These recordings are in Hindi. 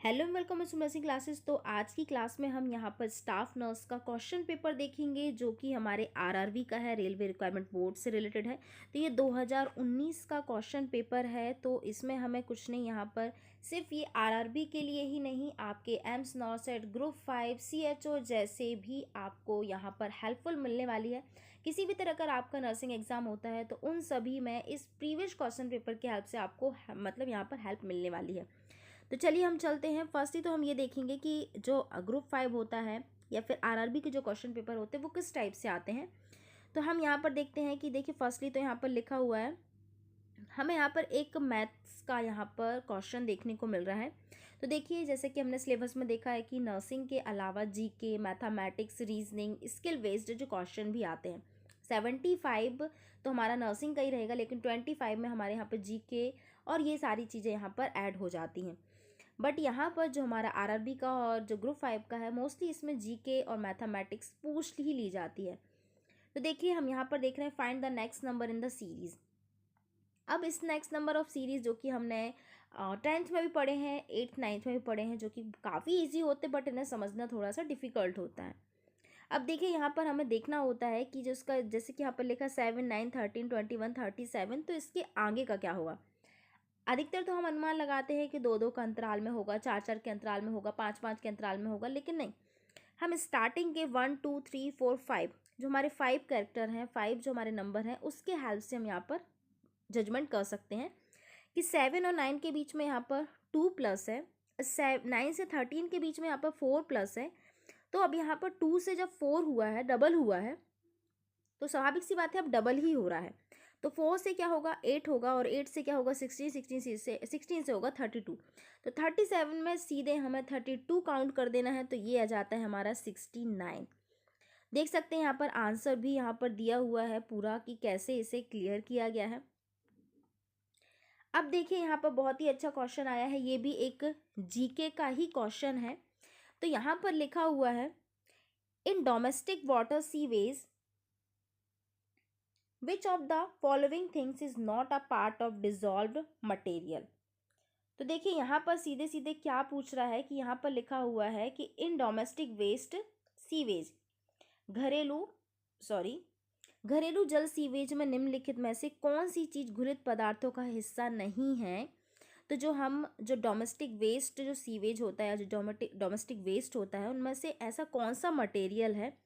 Hello welcome to nursing classes. तो आज की क्लास में हम यहाँ पर स्टाफ नर्स का क्वेश्चन पेपर देखेंगे जो कि हमारे आरआरबी का है, रेलवे रिक्वायरमेंट बोर्ड से रिलेटेड है। तो ये 2019 का क्वेश्चन पेपर है। तो इसमें हमें कुछ नहीं, यहाँ पर सिर्फ ये आरआरबी के लिए ही नहीं, आपके एम्स नॉर्सेट ग्रुप 5 सीएचओ जैसे भी आपको यहाँ पर हेल्पफुल मिलने वाली है। किसी भी तरह का आपका नर्सिंग एग्जाम होता है तो उन सभी में इस प्रीवियस क्वेश्चन पेपर की हेल्प से आपको मतलब यहाँ पर हेल्प मिलने वाली है। तो चलिए हम चलते हैं। फर्स्टली तो हम ये देखेंगे कि जो ग्रुप 5 होता है या फिर आरआरबी के जो क्वेश्चन पेपर होते हैं वो किस टाइप से आते हैं। तो हम यहाँ पर देखते हैं कि देखिए फर्स्टली तो यहाँ पर लिखा हुआ है, हमें यहाँ पर एक मैथ्स का यहाँ पर क्वेश्चन देखने को मिल रहा है। तो देखिए जैसे कि हमने सिलेबस में देखा है कि नर्सिंग के अलावा GK, mathematics, reasoning, skill based जो क्वेश्चन भी आते हैं। 75 तो हमारा नर्सिंग का ही रहेगा, लेकिन 25 में हमारे यहाँ पर जीके और ये सारी चीज़ें यहाँ पर ऐड हो जाती हैं। बट यहाँ पर जो हमारा आरआरबी का और जो ग्रुप 5 का है, मोस्टली इसमें जीके और मैथमेटिक्स पूछ ही ली जाती है। तो देखिए हम यहाँ पर देख रहे हैं find the next number in the series. अब इस नेक्स्ट नंबर ऑफ सीरीज़ जो कि हमने 10th में भी पढ़े हैं, 8th 9th में भी पढ़े हैं, जो कि काफ़ी ईजी होते बट इन्हें समझना थोड़ा सा डिफिकल्ट होता है। अब देखिए यहाँ पर हमें देखना होता है कि जो इसका जैसे कि यहाँ पर लिखा 7 9 13 21 37, तो इसके आगे का क्या होगा। अधिकतर तो हम अनुमान लगाते हैं कि 2 2 का अंतराल में होगा, 4 4 के अंतराल में होगा, 5 5 के अंतराल में होगा, लेकिन नहीं, हम स्टार्टिंग के 1 2 3 4 5 जो हमारे 5 कैरेक्टर हैं, 5 जो हमारे नंबर हैं, उसके हेल्प से हम यहाँ पर जजमेंट कर सकते हैं कि 7 और 9 के बीच में यहाँ पर 2 प्लस है, 9 से 13 के बीच में यहाँ पर 4 प्लस है। तो अब यहाँ पर 2 से जब 4 हुआ है, डबल हुआ है, तो स्वाभाविक सी बात है अब डबल ही हो रहा है। तो 4 से क्या होगा, 8 होगा, और 8 से क्या होगा, 16 से होगा 32। तो 37 में सीधे हमें 32 काउंट कर देना है, तो ये आ जाता है हमारा 69। देख सकते हैं यहाँ पर आंसर भी यहाँ पर दिया हुआ है पूरा कि कैसे इसे क्लियर किया गया है। अब देखिए यहाँ पर बहुत ही अच्छा क्वेश्चन आया है, ये भी एक जीके का ही क्वेश्चन है। तो यहाँ पर लिखा हुआ है, in domestic water sewage which of the following things is not a part of dissolved material। तो देखिए यहाँ पर सीधे सीधे क्या पूछ रहा है कि यहाँ पर लिखा हुआ है कि इन डोमेस्टिक वेस्ट सीवेज, घरेलू जल सीवेज में निम्नलिखित में से कौन सी चीज़ घुलित पदार्थों का हिस्सा नहीं है। तो जो डोमेस्टिक वेस्ट जो सीवेज होता है, जो डोमेस्टिक वेस्ट होता है, उनमें से ऐसा कौन सा मटेरियल है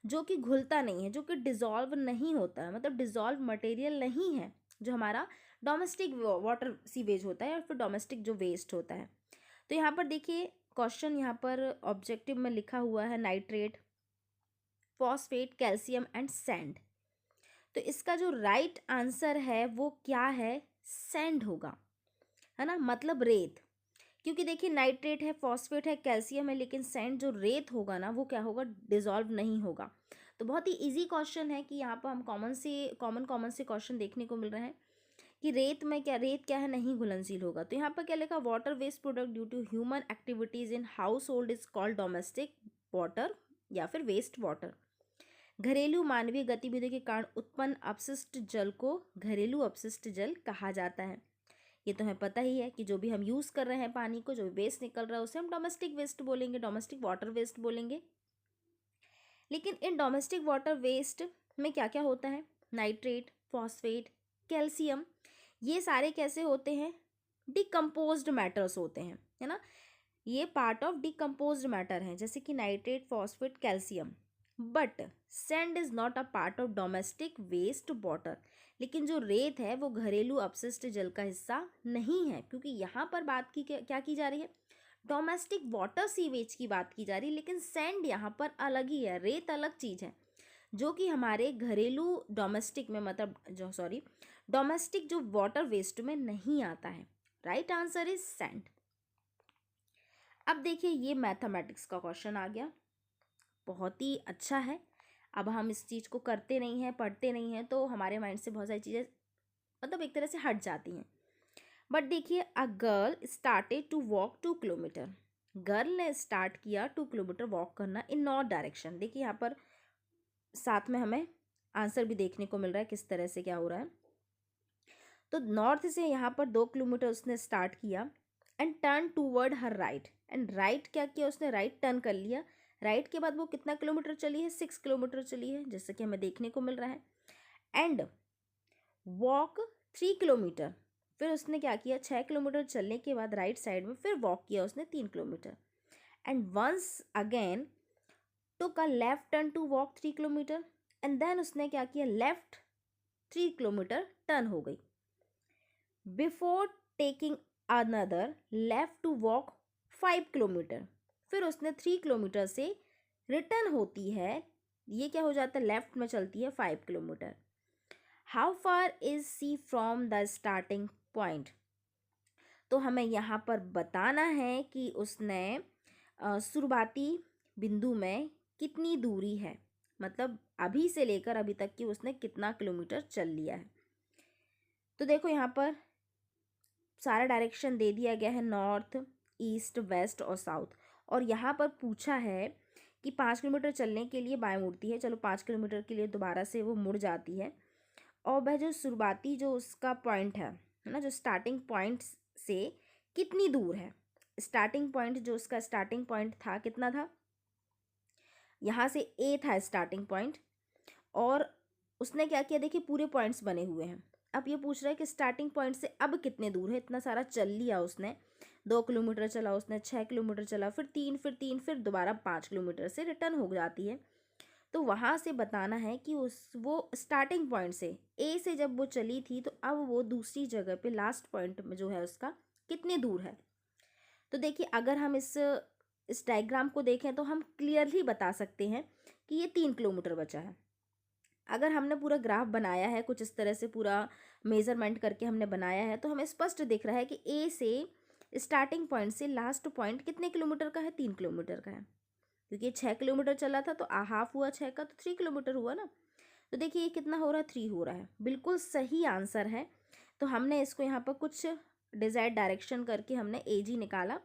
जो कि घुलता नहीं है, जो कि डिज़ोल्व नहीं होता है, मतलब डिज़ोल्व मटेरियल नहीं है जो हमारा डोमेस्टिक वाटर सीवेज होता है या फिर डोमेस्टिक जो वेस्ट होता है। तो यहाँ पर देखिए क्वेश्चन यहाँ पर ऑब्जेक्टिव में लिखा हुआ है nitrate, phosphate, calcium and sand. तो इसका जो राइट आंसर है वो क्या है, सैंड होगा, है ना, मतलब रेत। क्योंकि देखिए नाइट्रेट है, फॉस्फेट है, कैल्शियम है, लेकिन सैंड जो रेत होगा ना वो क्या होगा, डिजॉल्व नहीं होगा। तो बहुत ही इजी क्वेश्चन है कि यहाँ पर हम कॉमन से क्वेश्चन देखने को मिल रहे हैं कि रेत क्या है, नहीं घुलनशील होगा। तो यहाँ पर क्या लिखा, water waste product due to human activities in household is called domestic water या फिर वेस्ट वाटर। घरेलू मानवीय गतिविधियों के कारण उत्पन्न अपशिष्ट जल को घरेलू अपशिष्ट जल कहा जाता है। ये तो हमें पता ही है कि जो भी हम यूज़ कर रहे हैं पानी को, जो भी वेस्ट निकल रहा है उसे हम डोमेस्टिक वेस्ट बोलेंगे, डोमेस्टिक वाटर वेस्ट बोलेंगे। लेकिन इन डोमेस्टिक वाटर वेस्ट में क्या क्या होता है, नाइट्रेट, फॉस्फेट, कैल्शियम, ये सारे कैसे होते हैं, डिकम्पोज्ड मैटर्स होते हैं, है ना, ये पार्ट ऑफ डिकम्पोज्ड मैटर हैं, जैसे कि nitrate, phosphate, calcium. But sand is not a part of domestic waste water. लेकिन जो रेत है वो घरेलू अपशिष्ट जल का हिस्सा नहीं है, क्योंकि यहाँ पर बात की क्या की जा रही है, डोमेस्टिक वाटर सीवेज की बात की जा रही है। लेकिन सैंड यहाँ पर अलग ही है, रेत अलग चीज़ है जो कि हमारे घरेलू डोमेस्टिक में डोमेस्टिक जो वाटर वेस्ट में नहीं आता है। Right answer is sand. अब देखिए ये मैथमेटिक्स का क्वेश्चन आ गया, बहुत ही अच्छा है। अब हम इस चीज़ को करते नहीं हैं, पढ़ते नहीं हैं, तो हमारे माइंड से बहुत सारी चीज़ें मतलब एक तरह से हट जाती हैं। बट देखिए, a girl started to walk 2 kilometre. Girl ने स्टार्ट किया 2 किलोमीटर वॉक करना इन नॉर्थ डायरेक्शन। देखिए यहाँ पर साथ में हमें आंसर भी देखने को मिल रहा है किस तरह से क्या हो रहा है। तो नॉर्थ से यहाँ पर 2 किलोमीटर उसने स्टार्ट किया and turn toward her right. And right क्या किया उसने, राइट टर्न कर लिया। राइट के बाद वो कितना किलोमीटर चली है, 6 किलोमीटर चली है, जैसे कि हमें देखने को मिल रहा है। एंड वॉक 3 किलोमीटर, फिर उसने क्या किया, 6 किलोमीटर चलने के बाद राइट साइड में फिर वॉक किया उसने 3 kilometre. And once again took a left turn to walk 3 kilometre. And then उसने क्या किया, लेफ्ट 3 किलोमीटर टर्न हो गई। Before taking another left to walk 5 kilometre, फिर उसने 3 किलोमीटर से रिटर्न होती है, ये क्या हो जाता है, लेफ्ट में चलती है 5 kilometre. How far is C from the starting point, तो हमें यहाँ पर बताना है कि उसने शुरुआती बिंदु में कितनी दूरी है, मतलब अभी से लेकर अभी तक की उसने कितना किलोमीटर चल लिया है। तो देखो यहाँ पर सारा डायरेक्शन दे दिया गया है, नॉर्थ, ईस्ट, वेस्ट और साउथ। और यहाँ पर पूछा है कि 5 किलोमीटर चलने के लिए बाएं मुड़ती है, चलो 5 किलोमीटर के लिए दोबारा से वो मुड़ जाती है। और वह जो शुरुआती जो उसका पॉइंट है ना, जो स्टार्टिंग पॉइंट से कितनी दूर है, स्टार्टिंग पॉइंट जो उसका स्टार्टिंग पॉइंट था कितना था, यहाँ से ए था स्टार्टिंग पॉइंट। और उसने क्या किया, देखिए पूरे पॉइंट्स बने हुए हैं। अब ये पूछ रहा है कि स्टार्टिंग पॉइंट से अब कितने दूर है, इतना सारा चल लिया उसने, 2 किलोमीटर चला उसने, 6 किलोमीटर चला, फिर 3, फिर 3, फिर दोबारा 5 किलोमीटर से रिटर्न हो जाती है। तो वहाँ से बताना है कि वो स्टार्टिंग पॉइंट से ए से जब वो चली थी तो अब वो दूसरी जगह पे लास्ट पॉइंट में जो है उसका कितने दूर है। तो देखिए अगर हम इस डायग्राम को देखें तो हम क्लियरली बता सकते हैं कि ये 3 किलोमीटर बचा है। अगर हमने पूरा ग्राफ बनाया है कुछ इस तरह से, पूरा मेज़रमेंट करके हमने बनाया है, तो हमें स्पष्ट दिख रहा है कि ए से स्टार्टिंग पॉइंट से लास्ट पॉइंट कितने किलोमीटर का है, 3 किलोमीटर का है। क्योंकि 6 किलोमीटर चला था तो हाफ हुआ 6 का, तो 3 किलोमीटर हुआ ना। तो देखिए ये कितना हो रहा है, 3 हो रहा है, बिल्कुल सही आंसर है। तो हमने इसको यहाँ पर कुछ डिजायर्ड डायरेक्शन करके हमने ए जी निकाला।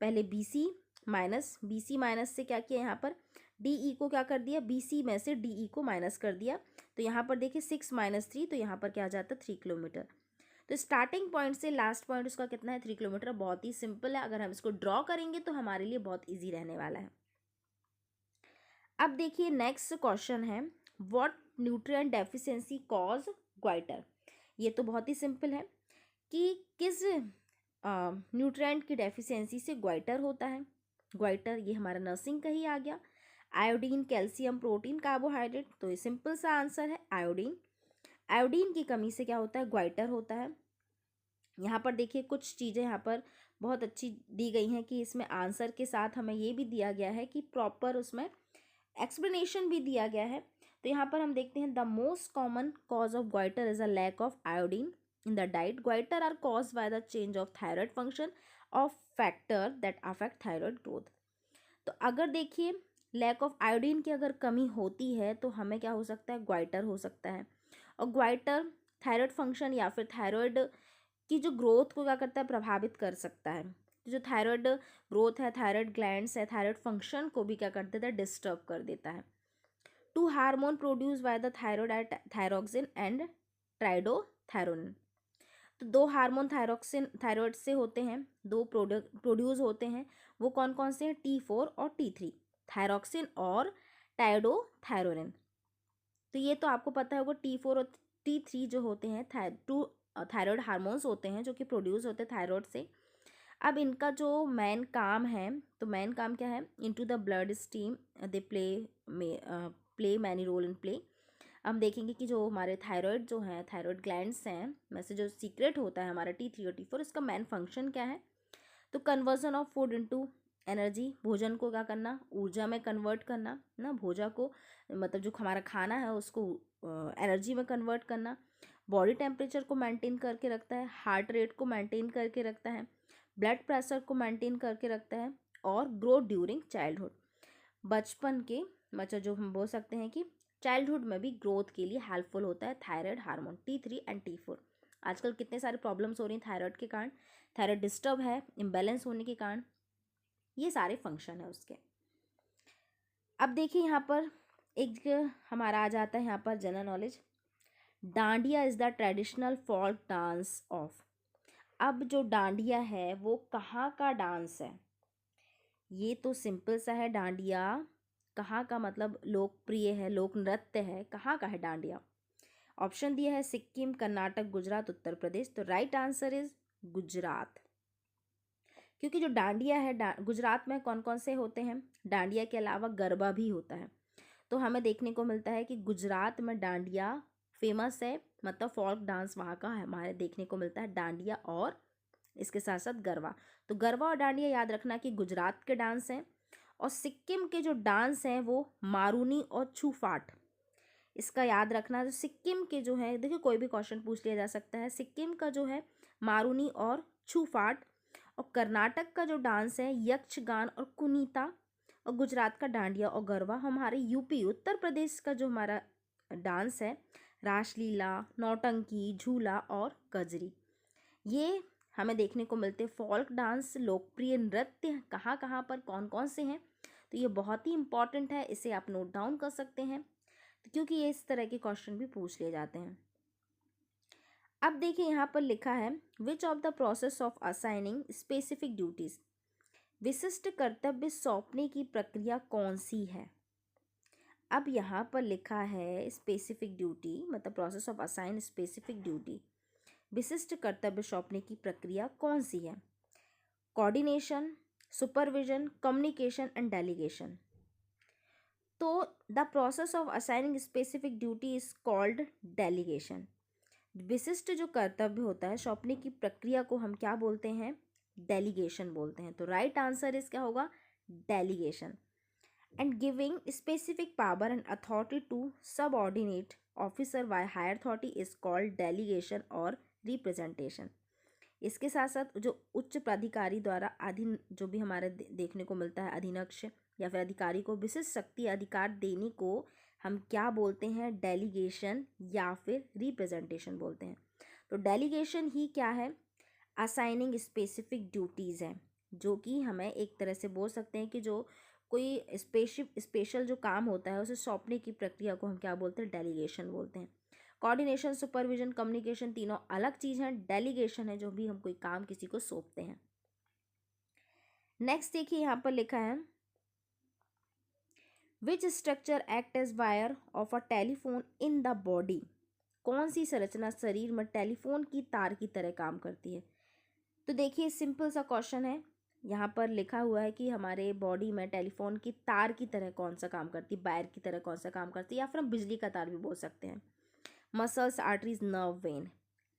पहले बी सी माइनस से क्या किया, यहाँ पर डी ई को क्या कर दिया, बी सी में से डी ई को माइनस कर दिया। तो यहाँ पर देखिए 6 - 3, तो यहाँ पर क्या आ जाता है 3 किलोमीटर। तो स्टार्टिंग पॉइंट से लास्ट पॉइंट उसका कितना है, 3 किलोमीटर। बहुत ही सिंपल है, अगर हम इसको ड्रॉ करेंगे तो हमारे लिए बहुत ईजी रहने वाला है। अब देखिए नेक्स्ट क्वेश्चन है, what nutrient deficiency cause goitre. ये तो बहुत ही सिंपल है कि किस न्यूट्रिएंट की डेफिशिएंसी से ग्वाइटर होता है। ग्वाइटर ये हमारा नर्सिंग का ही आ गया। आयोडीन, कैल्शियम, प्रोटीन, कार्बोहाइड्रेट, तो ये सिंपल सा आंसर है आयोडीन। आयोडीन की कमी से क्या होता है, ग्वाइटर होता है। यहाँ पर देखिए कुछ चीज़ें यहाँ पर बहुत अच्छी दी गई हैं कि इसमें आंसर के साथ हमें ये भी दिया गया है कि प्रॉपर उसमें एक्सप्लेनेशन भी दिया गया है। तो यहाँ पर हम देखते हैं, the most common cause of goitre is a lack of iodine in the diet. Goitre are cause by the change of thyroid function of factor that affect thyroid growth. तो अगर देखिए लैक ऑफ आयोडीन की अगर कमी होती है तो हमें क्या हो सकता है, ग्वाइटर हो सकता है। और ग्वाइटर थायराइड फंक्शन या फिर थायराइड की जो ग्रोथ को क्या करता है, प्रभावित कर सकता है। जो थायराइड ग्रोथ है, थायराइड ग्लैंड्स है, थायराइड फंक्शन को भी क्या कर देता है, डिस्टर्ब कर देता है। 2 hormone produce by the thyroid at thyroxine and triiodothyronine. तो 2 हार्मोन थायराइड से होते हैं, 2 प्रोड्यूस होते हैं। वो कौन कौन से हैं, T4 और T3, थायरोक्सिन और टाइडोथैरोनिन। तो ये तो आपको पता होगा, T4 और T3 जो होते हैं थायराइड हार्मोन्स होते हैं जो कि प्रोड्यूस होते हैं थायराइड से। अब इनका जो मेन काम है, तो मेन काम क्या है, into the blood stream they play many role in play. हम देखेंगे कि जो हमारे थायराइड जो हैं, थायराइड ग्लैंड्स हैं में से जो सीक्रेट होता है हमारा T3 और T4, इसका मेन फंक्शन क्या है, तो conversion of food into energy, भोजन को क्या करना, ऊर्जा में कन्वर्ट करना ना, भोजन को मतलब जो हमारा खाना है उसको एनर्जी में कन्वर्ट करना। बॉडी टेम्परेचर को मेंटेन करके रखता है, हार्ट रेट को मेंटेन करके रखता है, ब्लड प्रेशर को मेंटेन करके रखता है, और ग्रोथ ड्यूरिंग चाइल्डहुड, बचपन के मतलब जो हम बोल सकते हैं कि चाइल्डहुड में भी ग्रोथ के लिए हेल्पफुल होता है thyroid hormone T3 and T4। आजकल कितने सारे प्रॉब्लम्स हो रही हैं थायराइड के कारण, थायराइड डिस्टर्ब है इम्बैलेंस होने के कारण, ये सारे फंक्शन है उसके। अब देखिए यहाँ पर एक हमारा आ जाता है यहाँ पर general knowledge. Dandiya is the traditional folk dance of. अब जो डांडिया है वो कहाँ का डांस है? ये तो सिंपल सा है। डांडिया कहाँ का मतलब लोकप्रिय है, लोक नृत्य है, कहाँ का है डांडिया? ऑप्शन दिया है सिक्किम, कर्नाटक, गुजरात, उत्तर प्रदेश। तो राइट आंसर इज गुजरात। क्योंकि जो डांडिया है गुजरात में कौन कौन से होते हैं? डांडिया के अलावा गरबा भी होता है। तो हमें देखने को मिलता है कि गुजरात में डांडिया फेमस है, मतलब फोल्क डांस वहाँ का हमारे देखने को मिलता है, डांडिया और इसके साथ साथ गरबा। तो गरबा और डांडिया याद रखना कि गुजरात के डांस हैं। और सिक्किम के जो डांस हैं वो मारूनी और छूफाट, इसका याद रखना। जो सिक्किम के जो है, देखिए कोई भी क्वेश्चन पूछ लिया जा सकता है। सिक्किम का जो है मारूनी और छूफाट, और कर्नाटक का जो डांस है यक्षगान और कुनीता, और गुजरात का डांडिया और गरबा। हमारे यूपी उत्तर प्रदेश का जो हमारा डांस है रासलीला, नौटंकी, झूला और कजरी। ये हमें देखने को मिलते हैं। फोल्क डांस लोकप्रिय नृत्य कहाँ कहाँ पर कौन कौन से हैं? तो ये बहुत ही इंपॉर्टेंट है, इसे आप नोट डाउन कर सकते हैं क्योंकि ये इस तरह के क्वेश्चन भी पूछ लिए जाते हैं। अब देखिए यहाँ पर लिखा है विच of the process of assigning specific duties, विशिष्ट कर्तव्य सौंपने की प्रक्रिया कौन सी है? अब यहाँ पर लिखा है स्पेसिफिक ड्यूटी, मतलब process of assign specific duty, विशिष्ट कर्तव्य सौंपने की प्रक्रिया कौन सी है? Coordination, supervision, communication and delegation. तो the process of assigning specific duty is called delegation. विशिष्ट जो कर्तव्य होता है सौंपने की प्रक्रिया को हम क्या बोलते हैं? डेलीगेशन बोलते हैं। तो राइट आंसर इस क्या होगा? Delegation. And giving specific power and authority to subordinate officer by higher authority is called delegation और रिप्रेजेंटेशन। इसके साथ साथ जो उच्च प्राधिकारी द्वारा अधीन जो भी हमारे देखने को मिलता है अधीनक्ष या फिर अधिकारी को विशिष्ट शक्ति अधिकार देने को हम क्या बोलते हैं? डेलीगेशन या फिर रिप्रेजेंटेशन बोलते हैं। तो डेलीगेशन ही क्या है? असाइनिंग स्पेसिफिक ड्यूटीज़ है, जो कि हमें एक तरह से बोल सकते हैं कि जो कोई स्पेशल जो काम होता है उसे सौंपने की प्रक्रिया को हम क्या बोलते हैं? डेलीगेशन बोलते हैं। कोऑर्डिनेशन, सुपरविजन, कम्युनिकेशन तीनों अलग चीज़ हैं। डेलीगेशन है जो भी हम कोई काम किसी को सौंपते हैं। नेक्स्ट देखिए यहाँ पर लिखा है which structure act as wire of a telephone in the body. कौन सी संरचना शरीर में टेलीफोन की तार की तरह काम करती है? तो देखिए सिंपल सा क्वेश्चन है। यहाँ पर लिखा हुआ है कि हमारे बॉडी में टेलीफोन की तार की तरह कौन सा काम करती है, वायर की तरह कौन सा काम करती है, या फिर हम बिजली का तार भी बोल सकते हैं। Muscles, arteries, nerve, when.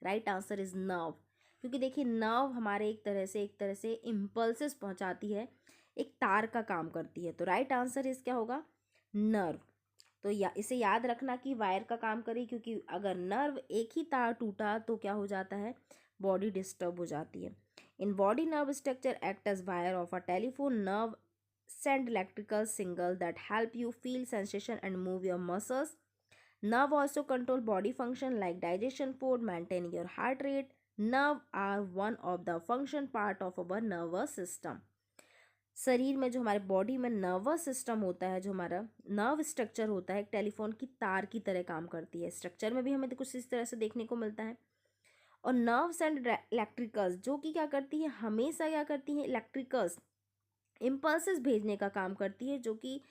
Right answer is nerve. क्योंकि देखिए नर्व हमारे एक तरह से इम्पल्सेस पहुंचाती है, एक तार का काम करती है। तो राइट आंसर इज क्या होगा? नर्व। तो इसे याद रखना कि वायर का काम करे, क्योंकि अगर नर्व एक ही तार टूटा तो क्या हो जाता है? बॉडी डिस्टर्ब हो जाती है। In body nerve structure act as wire of a telephone nerve send electrical signal that help you feel sensation and move your muscles. Nerve also control body function like digestion, food, maintaining your heart rate. Nerve are one of the function part of our nervous system. शरीर में जो हमारे बॉडी में नर्वस सिस्टम होता है, जो हमारा नर्व स्ट्रक्चर होता है, एक टेलीफोन की तार की तरह काम करती है। स्ट्रक्चर में भी हमें कुछ इस तरह से देखने को मिलता है। और नर्व्स एंड इलेक्ट्रिकल्स जो कि क्या करती है? हमेशा क्या करती हैं? इलेक्ट्रिकल्स इम्पल्सेस भेजने का काम करती है, जो कि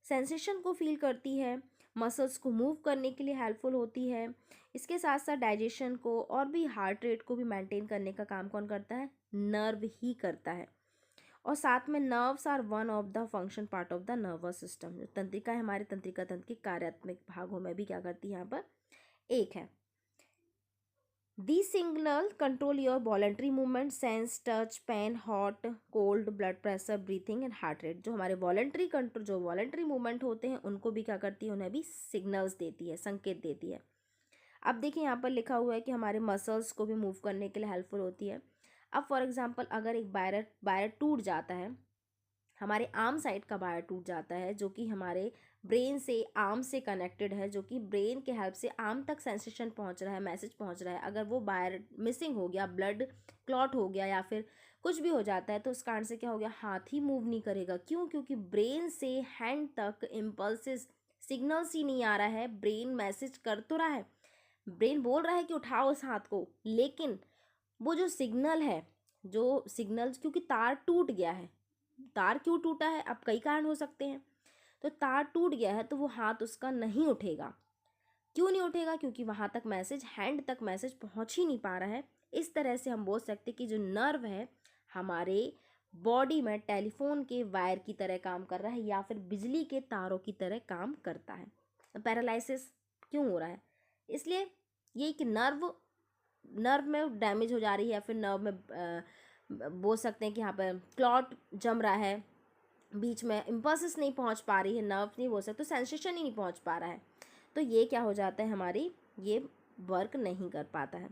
सेंसेशन को फील करती है, मसल्स को मूव करने के लिए हेल्पफुल होती है। इसके साथ साथ डाइजेशन को और भी हार्ट रेट को भी मेंटेन करने का काम कौन करता है? नर्व ही करता है। और साथ में nerves are one of the function part of the nervous system. जो तंत्रिका है हमारे तंत्रिका तंत्र के कार्यात्मक भागों में भी क्या करती है? यहाँ पर एक है। These signal control your voluntary movement, sense, touch, pain, hot, cold, blood pressure, breathing and heart rate। जो हमारे voluntary control, जो voluntary movement होते हैं उनको भी क्या करती है? उन्हें भी signals देती है, संकेत देती है। अब देखिए यहाँ पर लिखा हुआ है कि हमारे मसल्स को भी मूव करने के लिए हेल्पफुल होती है। अब फॉर एग्जांपल अगर एक वायर टूट जाता है, हमारे आर्म साइड का वायर टूट जाता है, जो कि हमारे ब्रेन से आर्म से कनेक्टेड है, जो कि ब्रेन के हेल्प से आर्म तक सेंसेशन पहुंच रहा है, मैसेज पहुंच रहा है। अगर वो वायर मिसिंग हो गया, ब्लड क्लॉट हो गया या फिर कुछ भी हो जाता है, तो उस कारण से क्या हो गया? हाथ ही मूव नहीं करेगा। क्यों? क्योंकि ब्रेन से हैंड तक इम्पल्सिस सिग्नल्स ही नहीं आ रहा है। ब्रेन मैसेज कर तो रहा है, ब्रेन बोल रहा है कि उठाओ इस हाथ को, लेकिन वो जो सिग्नल है, जो सिग्नल, क्योंकि तार टूट गया है, तार क्यों टूटा है, अब कई कारण हो सकते हैं, तो तार टूट गया है तो वो हाथ उसका नहीं उठेगा। क्यों नहीं उठेगा? क्योंकि वहाँ तक मैसेज, हैंड तक मैसेज पहुँच ही नहीं पा रहा है। इस तरह से हम बोल सकते कि जो नर्व है हमारे बॉडी में टेलीफोन के वायर की तरह काम कर रहा है या फिर बिजली के तारों की तरह काम करता है। पैरालिसिस क्यों हो रहा है? इसलिए ये कि नर्व में डैमेज हो जा रही है, या फिर नर्व में बोल सकते हैं कि यहाँ पर क्लॉट जम रहा है, बीच में इम्पल्सेस नहीं पहुँच पा रही है, नर्व नहीं बोल सकते, तो सेंसेशन ही नहीं पहुँच पा रहा है, तो ये क्या हो जाता है, हमारी ये वर्क नहीं कर पाता है।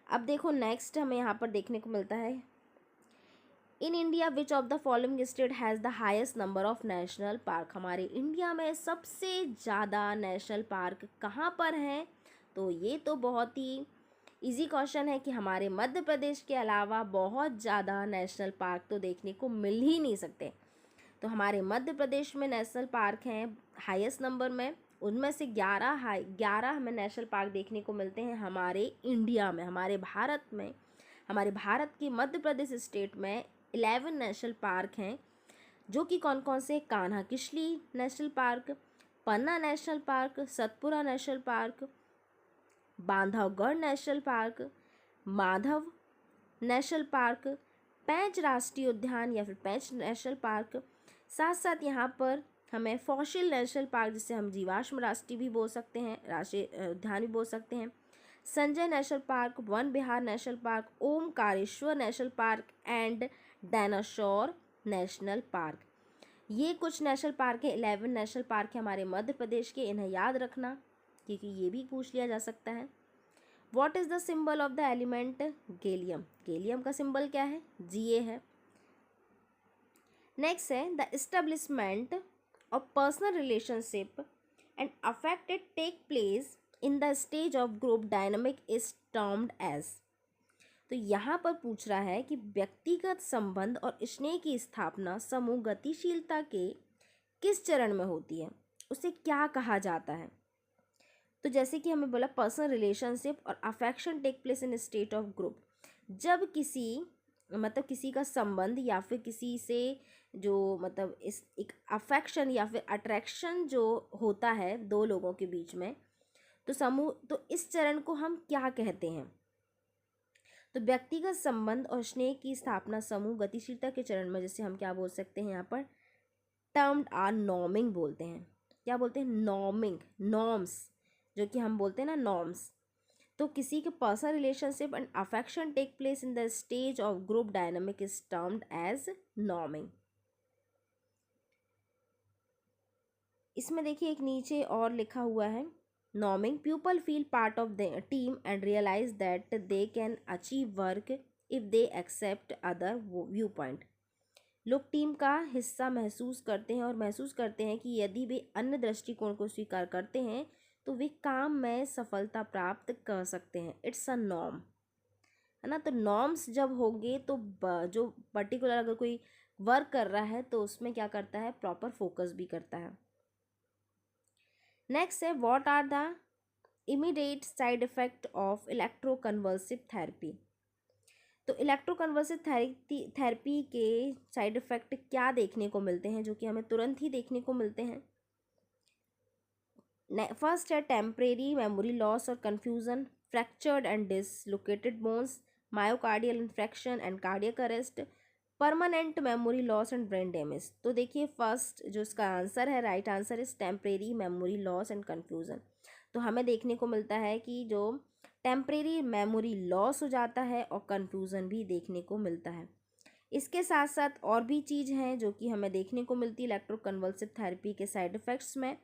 अब देखो नेक्स्ट हमें यहाँ पर देखने को मिलता है, in India which of the following state has the highest number of national park. हमारे इंडिया में सबसे ज़्यादा नेशनल पार्क कहाँ पर हैं? तो ये तो बहुत ही इजी क्वेश्चन है कि हमारे मध्य प्रदेश के अलावा बहुत ज़्यादा नेशनल पार्क तो देखने को मिल ही नहीं सकते। तो हमारे मध्य प्रदेश में नेशनल पार्क हैं हाईएस्ट नंबर में, उनमें से 11 हमें नेशनल पार्क देखने को मिलते हैं हमारे इंडिया में, हमारे भारत में। हमारे भारत की मध्य प्रदेश स्टेट में 11 नेशनल पार्क हैं, जो कि कौन कौन से? Kanha Kisli national park, Panna national park, Satpura national park, Bandhavgarh national park, Madhav national park, Pench राष्ट्रीय उद्यान या फिर पेंच नेशनल पार्क। साथ साथ यहाँ पर हमें फॉसिल नेशनल पार्क, जिसे हम जीवाश्म राष्ट्रीय भी बोल सकते हैं, राष्ट्रीय उद्यान भी बोल सकते हैं, Sanjay national park, one Vihar national park, Omkareshwar national park and dinosaur national park. ये कुछ नेशनल पार्क है, 11 नेशनल पार्क है हमारे मध्य प्रदेश के, इन्हें याद रखना क्योंकि ये भी पूछ लिया जा सकता है। What is the symbol of the element gallium? Gallium का सिंबल क्या है? Ga है। नेक्स्ट है the establishment of personal relationship and affected take place in the stage of group dynamic is termed as. तो यहाँ पर पूछ रहा है कि व्यक्तिगत संबंध और स्नेह की स्थापना समूह गतिशीलता के किस चरण में होती है, उसे क्या कहा जाता है? तो जैसे कि हमें बोला पर्सनल रिलेशनशिप और affection take place in state of group, जब किसी का संबंध या फिर किसी से जो इस एक अफेक्शन या फिर अट्रैक्शन जो होता है दो लोगों के बीच में, तो इस चरण को हम क्या कहते हैं? तो व्यक्तिगत संबंध और स्नेह की स्थापना समूह गतिशीलता के चरण में, जैसे हम क्या बोल सकते हैं यहाँ पर, टर्म्ड आर नॉर्मिंग बोलते हैं। क्या बोलते हैं? नॉर्मिंग, नॉर्म्स, जो कि हम बोलते हैं ना नॉर्म्स। तो किसी के personal relationship and affection take place in the stage of group dynamic is termed as norming. इसमें देखिए एक नीचे और लिखा हुआ है, norming people feel part of the team and realize that they can achieve work if they accept other view point. लोग टीम का हिस्सा महसूस करते हैं और महसूस करते हैं कि यदि वे अन्य दृष्टिकोण को स्वीकार करते हैं तो वे काम में सफलता प्राप्त कर सकते हैं। इट्स अ नॉर्म, है ना। तो नॉर्म्स जब होंगे तो जो पर्टिकुलर अगर कोई वर्क कर रहा है तो उसमें क्या करता है, प्रॉपर फोकस भी करता है। नेक्स्ट है what are the immediate side effect of electroconvulsive therapy. तो इलेक्ट्रोकन्वर्सिव थेरेपी के साइड इफेक्ट क्या देखने को मिलते हैं, जो कि हमें तुरंत ही देखने को मिलते हैं? फर्स्ट है टेम्परेरी मेमोरी लॉस और confusion, fractured and dislocated bones, myocardial infection and cardiac arrest, permanent memory loss and brain damage. तो देखिए फर्स्ट जो इसका आंसर है, right answer is temporary memory loss and confusion. तो हमें देखने को मिलता है कि जो टेम्परेरी मेमोरी लॉस हो जाता है और कन्फ्यूज़न भी देखने को मिलता है। इसके साथ साथ और भी चीज़ हैं जो कि हमें देखने को मिलती है इलेक्ट्रोकन्वल्सिव थेरेपी के साइड इफ़ेक्ट्स में।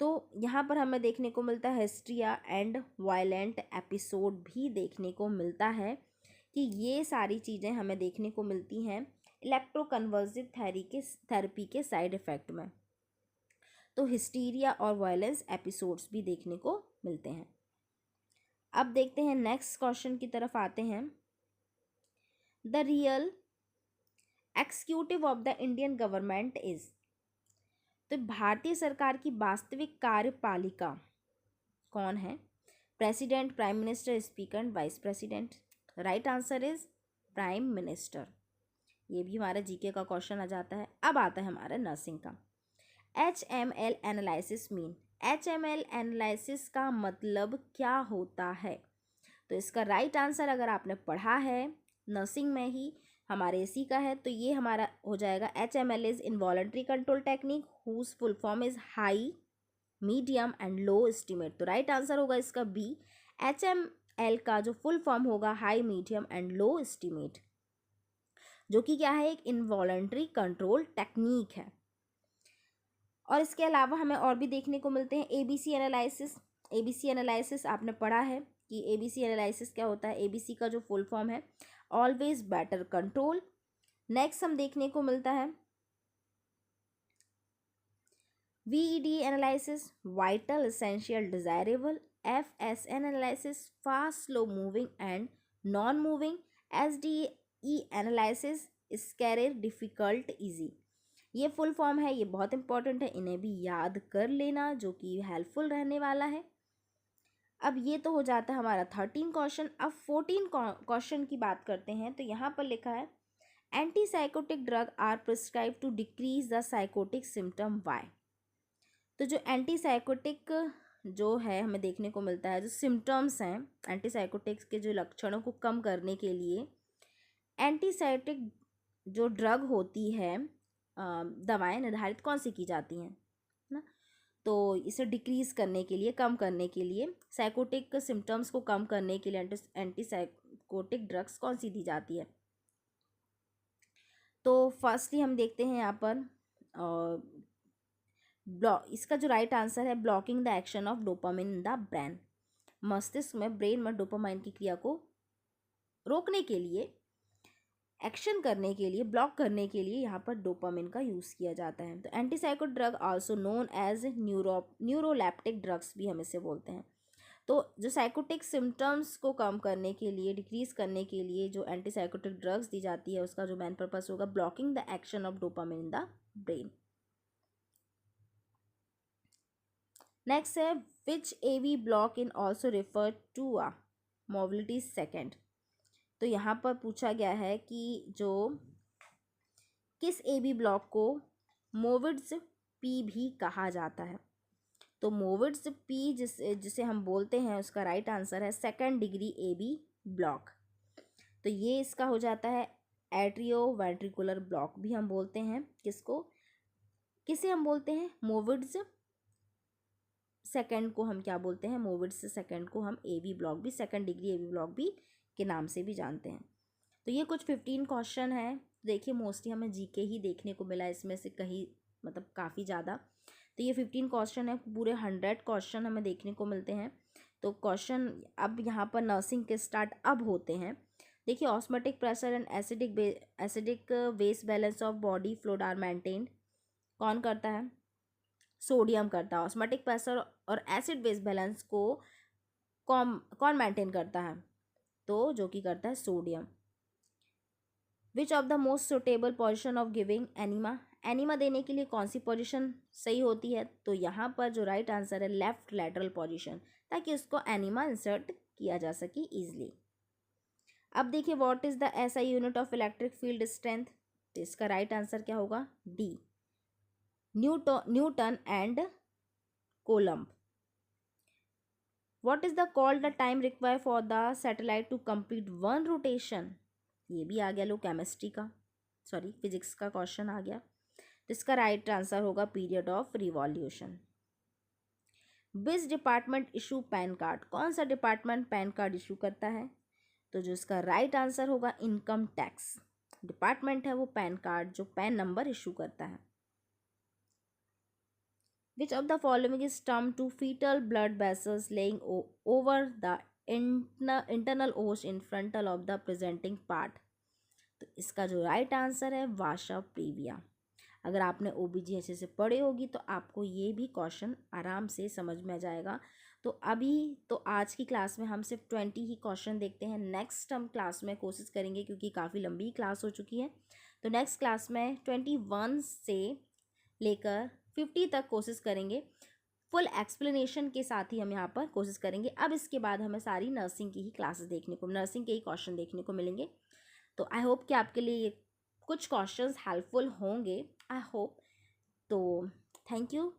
तो यहाँ पर हमें देखने को मिलता है हिस्ट्रिया एंड वायलेंट एपिसोड भी देखने को मिलता है, कि ये सारी चीज़ें हमें देखने को मिलती हैं इलेक्ट्रोकन्वल्सिव थेरेपी के साइड इफ़ेक्ट में। तो हिस्टीरिया और वायलेंस एपिसोड्स भी देखने को मिलते हैं। अब देखते हैं नेक्स्ट क्वेश्चन की तरफ आते हैं। The real executive of the Indian government is. तो भारतीय सरकार की वास्तविक कार्यपालिका कौन है? President, prime minister, speaker and vice president. Right answer is prime minister. ये भी हमारा जीके का क्वेश्चन आ जाता है। अब आता है हमारा नर्सिंग का। HML analysis mean, HML analysis का मतलब क्या होता है? तो इसका राइट आंसर अगर आपने पढ़ा है नर्सिंग में ही, हमारे इसी का है, तो ये हमारा हो जाएगा HML is involuntary control technique whose full form is high, medium and low estimate. तो राइट आंसर होगा इसका बी। HML का जो फुल फॉर्म होगा high, medium and low estimate, जो कि क्या है, एक इनवॉलंटरी कंट्रोल टेक्निक है। और इसके अलावा हमें और भी देखने को मिलते हैं ABC एनालिसिस। ABC एनालिसिस आपने पढ़ा है कि ABC एनालिसिस क्या होता है। ABC का जो फुल फॉर्म है ऑलवेज बेटर कंट्रोल। नेक्स्ट हम देखने को मिलता है VED analysis, vital essential desirable. FSN analysis, fast slow moving and non moving. SDE analysis, scarce difficult easy. ये फुल फॉर्म है, ये बहुत इंपॉर्टेंट है, इन्हें भी याद कर लेना, जो कि हेल्पफुल रहने वाला है। अब ये तो हो जाता है हमारा 13 क्वेश्चन। अब 14 क्वेश्चन की बात करते हैं। तो यहाँ पर लिखा है anti psychotic drug are prescribe to decrease the psychotic symptom why. तो जो एंटी साइकोटिक जो है हमें देखने को मिलता है, जो सिम्टम्स हैं एंटी साइकोटिक्स के, जो लक्षणों को कम करने के लिए एंटीसाइकोटिक जो ड्रग होती है, दवाएं निर्धारित कौन सी की जाती हैं ना। तो इसे डिक्रीज करने के लिए, कम करने के लिए, साइकोटिक सिम्टम्स को कम करने के लिए एंटीसाइकोटिक ड्रग्स कौन सी दी जाती है? तो फर्स्टली हम देखते हैं यहाँ पर इसका जो राइट आंसर है blocking the action of dopamine in the brain. मस्तिष्क में, ब्रेन में डोपामाइन की क्रिया को रोकने के लिए, एक्शन करने के लिए, ब्लॉक करने के लिए यहाँ पर डोपामिन का यूज़ किया जाता है। तो antipsychotic drug also known as neuroleptic drugs भी हम इसे बोलते हैं। तो जो साइकोटिक सिम्टम्स को कम करने के लिए, डिक्रीज करने के लिए जो एंटीसाइकोटिक ड्रग्स दी जाती है, उसका जो मेन पर्पस होगा blocking the action of dopamine in the brain. Next है which AV block in also refer to a mobility second. तो यहाँ पर पूछा गया है कि जो किस AB ब्लॉक को मोविड्स P भी कहा जाता है। तो मोविड्स P जिसे हम बोलते हैं, उसका राइट आंसर है सेकेंड डिग्री AB ब्लॉक। तो ये इसका हो जाता है एट्रियोवेंट्रिकुलर ब्लॉक भी हम बोलते हैं। किसे हम बोलते हैं? मोविड्स सेकेंड को हम क्या बोलते हैं? मोविड्स सेकेंड को हम AB ब्लॉक भी, सेकेंड डिग्री AB ब्लॉक भी के नाम से भी जानते हैं। तो ये कुछ 15 क्वेश्चन है। देखिए मोस्टली हमें जीके ही देखने को मिला इसमें से, कहीं मतलब काफ़ी ज़्यादा। तो ये 15 क्वेश्चन है, पूरे 100 क्वेश्चन हमें देखने को मिलते हैं। तो क्वेश्चन अब यहाँ पर नर्सिंग के स्टार्ट अब होते हैं। देखिए osmotic pressure and acidic waste balance of body fluid are maintained. कौन करता है? सोडियम करता है। ऑस्मोटिक प्रेशर और एसिड बेस बैलेंस को कौन मेंटेन करता है? तो जो कि करता है sodium. Which of the most suitable position of giving enema. Enema देने के लिए कौन सी पोजिशन सही होती है? तो यहाँ पर जो राइट आंसर है लेफ्ट लैटरल पोजिशन, ताकि उसको एनिमा इंसर्ट किया जा सके ईजिली। अब देखिए what is the SI unit of electric field strength. तो इसका राइट आंसर क्या होगा? D, Newton and coulomb. What is the called the time required for the satellite to complete one rotation? ये भी आ गया लो केमिस्ट्री का, सॉरी फिजिक्स का क्वेश्चन आ गया। तो इसका राइट आंसर होगा period of revolution. Which department issue pan card. कौन सा डिपार्टमेंट पैन कार्ड इशू करता है? तो जो इसका राइट आंसर होगा इनकम टैक्स डिपार्टमेंट है वो पैन कार्ड, जो पैन नंबर इशू करता है। Which of the following is termed to fetal blood vessels laying over the internal os in frontal of the presenting part? तो इसका जो राइट आंसर है वाशा प्रीविया। अगर आपने OBGHS से पढ़े होगी तो आपको ये भी क्वेश्चन आराम से समझ में आ जाएगा। तो अभी तो आज की क्लास में हम सिर्फ 20 ही क्वेश्चन देखते हैं। नेक्स्ट हम क्लास में कोशिश करेंगे, क्योंकि काफ़ी लंबी क्लास हो चुकी है, तो नेक्स्ट क्लास में 21 से लेकर 50 तक कोशिश करेंगे। फुल एक्सप्लेनेशन के साथ ही हम यहाँ पर कोशिश करेंगे। अब इसके बाद हमें सारी नर्सिंग की ही क्लासेस देखने को, नर्सिंग के ही क्वेश्चन देखने को मिलेंगे। तो आई होप कि आपके लिए ये कुछ क्वेश्चंस हेल्पफुल होंगे, आई होप। तो थैंक यू